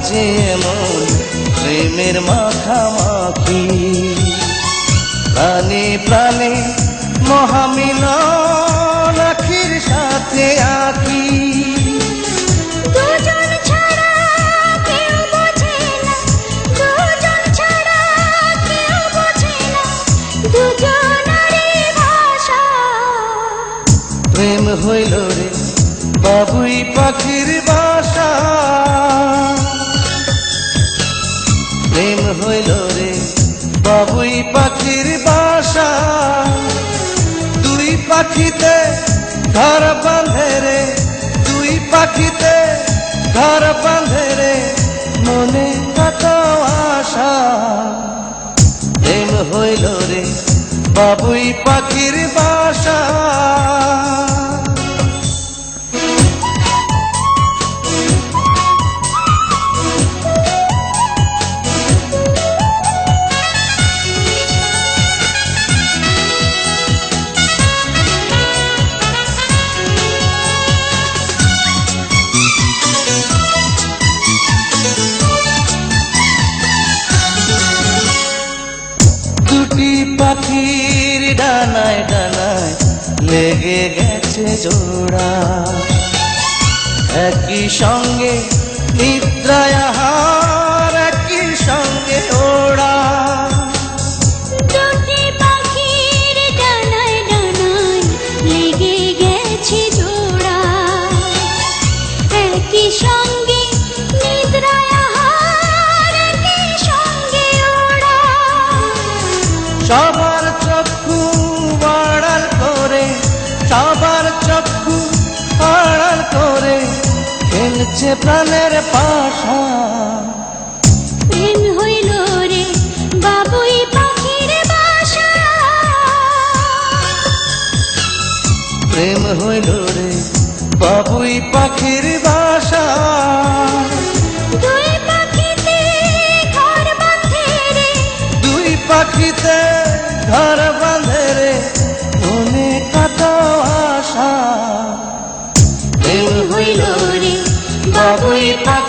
মাঝে এমন প্রেমের মাখামাখি, প্রাণে প্রাণে মহামিলন আখির সাথে আঁকি। দুজন ছাড়া কেউ বোঝে না, দুজন ছাড়া কেউ বোঝে না দুজনারই ভাষা। প্রেম হইল রে বাবুই পাখির বাসা, প্রেম হইল রে বাবুই পাখির বাসা। দুই পাখিতে ঘর বাঁধে রে, দুই পাখিতে ঘর বাঁধে রে, মনে কত আশা। প্রেম হইল রে বাবুই পাখির বাসা। দুটি পাখির ডানায় ডানায় লেগে গেছে জোড়া, একই সঙ্গে নিদ্রায় আহার, একই সঙ্গে ওড়া। দুটি পাখির ডানায় ডানায় লেগে গেছে জোড়া, একই সঙ্গে নিদ্রায় আহার, একই সঙ্গে ওড়া। সবার চক্ষু আড়াল করে, সবার চক্ষু আড়াল করে খেলছে প্রাণের পাশা। প্রেম হইল রে বাবুই পাখির বাসা, প্রেম হইল রে বাবুই পাখির বাসা। দুই পাখিতে ঘর বাঁধে রে, দুই পাখিতে ঘর বাঁধে রে, মনে কত আশা। প্রেম হইল রে বাবুই পাখির